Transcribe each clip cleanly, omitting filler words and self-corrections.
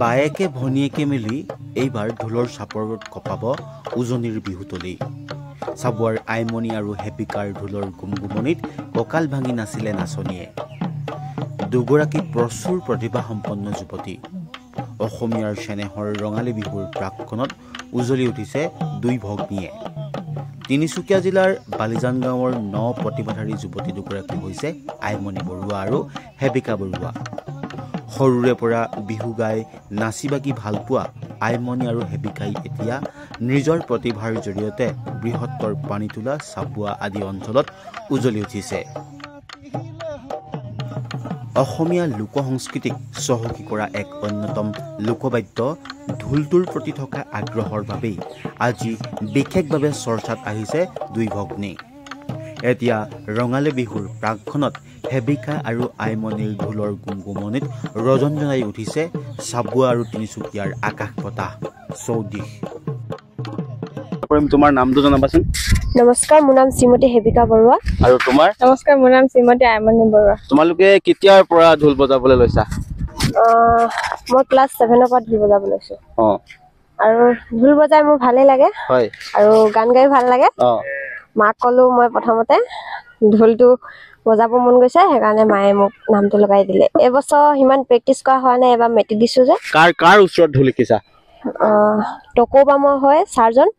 বায়েকে ভনীয়েকে মিলি এইবাৰ ঢোলৰ চাপৰত কপাব উজনিৰ বিহুতলি চাবুৱাৰ আইমণি আৰু হেপিকাৰ ঢোলৰ গুমগুমনিত কঁকাল ভাঙি নাছিলে নাচনীয়ে দুগৰাকী প্ৰচুৰ প্ৰতিভা সম্পন্ন যুৱতী অসমীয়াৰ চেনেহৰ ৰঙালী বিহুৰ প্ৰাকখনত উজলি উঠিছে দুই ভগ্নীয়ে তিনিচুকীয়া জিলাৰ বালিজান গাঁৱৰ ন প্ৰতিভাধাৰী যুৱতী দুগৰাকী হৈছে আইমণি বৰুৱা আৰু হেপিকা বৰুৱা সৰুৰে পৰা বিহু গাই নাচি বাগি ভাল পোৱা আইমণি আৰু হেপিকাই এতিয়া নিজৰ প্ৰতিভাৰ জৰিয়তে বৃহত্তৰ পানীতোলা চাবুৱা আদি অঞ্চলত উজলি উঠিছে অসমীয়া লোক সংস্কৃতিক চহকী কৰা এক অন্যতম লোকবাদ্য ঢোলটোৰ প্ৰতি থকা আগ্ৰহৰ বাবেই আজি বিশেষভাৱে চৰ্চাত আহিছে দুই ভগ্নী এতিয়া ৰঙালী বিহুৰ প্ৰাকখনত হেপিকা আৰু আইমণিৰ ঢোলৰ গুমগুমনিত ৰজনজনাই উঠিছে চাবুৱা আৰু তিনিচুকীয়াৰ আকাশ বতাহ চৌদিশ তোমাৰ নামটো জনাবাচোন নমস্কাৰ মোৰ নাম শ্ৰীমতী হেপিকা বৰুৱা আৰু তোমাৰ নমস্কাৰ মোৰ নাম শ্ৰীমতী আইমণি বৰুৱা তোমালোকে কেতিয়াৰ পৰা ঢোল বজাবলৈ লৈছা মই ক্লাছ 7 ৰ পৰা ঢোল বজাবলৈ লৈছো আৰু ঢোল বজাই মোৰ ভালে লাগে হয় আৰু গান গাই ভাল লাগে মাক কলো মই প্ৰথমতে ঢোলটো বজাব মন গৈছে সেইকাৰণে মায়ে মোক নামটো লগাই দিলে এবছৰ ইমান প্ৰেক্টিছ কৰা হোৱা নাই এবাৰ মেট্ৰিক দিছো যে কাৰ ওচৰত ঢোল শিকিছা টকোবামৰ হয় চাৰজন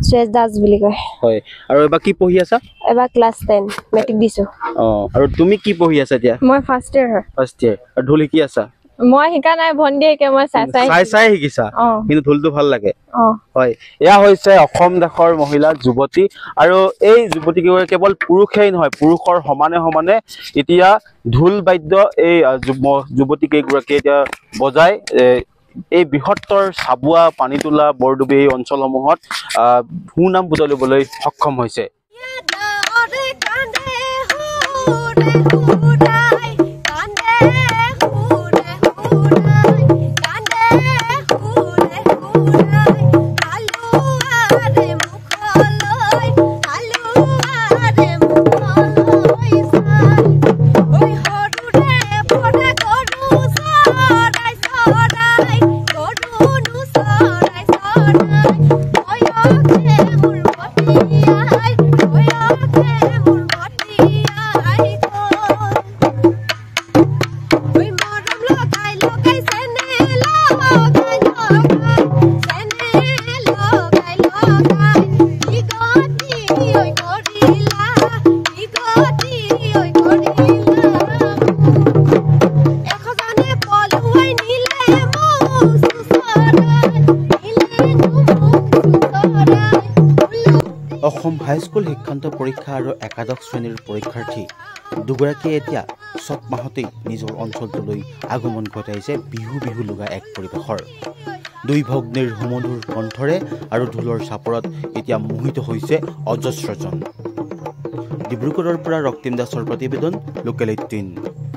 সুয়েশ দাস বুলি কয় হয় আৰু এবাৰ কি পঢ়ি আছা এবাৰ ক্লাছ 10 মেট্ৰিক দিছো আৰু তুমি কি পঢ়ি আছা এতিয়া মই ফাৰ্ষ্ট ইয়াৰ আৰু ঢোল শিকি আছা মই শিকা নাই ভণ্টিকে মই চাই শিকিছা কিন্তু ঢোলটো ভাল লাগে হয় এয়া হৈছে অসম দেশৰ মহিলা যুৱতী আৰু এই যুৱতী কেৱল পুৰুষেই নহয় পুৰুষৰ সমানে সমানে এতিয়া ঢোল বাদ্য এই যুৱতী কেইগৰাকী এতিয়া বজাই এই বৃহত্তৰ চাবুৱা পানীতোলা বৰডুবি এই অঞ্চলসমূহত সুনাম বুটলিবলৈ সক্ষম হৈছে অসম হাইস্কুল শিক্ষান্ত পৰীক্ষা আৰু একাদশ শ্ৰেণীৰ পৰীক্ষাৰ্থী দুগৰাকীয়ে এতিয়া চত মাহতেই নিজৰ অঞ্চলটোলৈ আগমন ঘটাইছে বিহু বিহু লগা এক পৰিৱেশৰ দুই ভগ্নীৰ সুমধুৰ কণ্ঠৰে আৰু ঢোলৰ চাপৰত এতিয়া মোহিত হৈছে অজস্ৰজন ডিব্ৰুগড়ৰ পৰা ৰক্তিম দাসৰ প্ৰতিবেদন লোকেল 18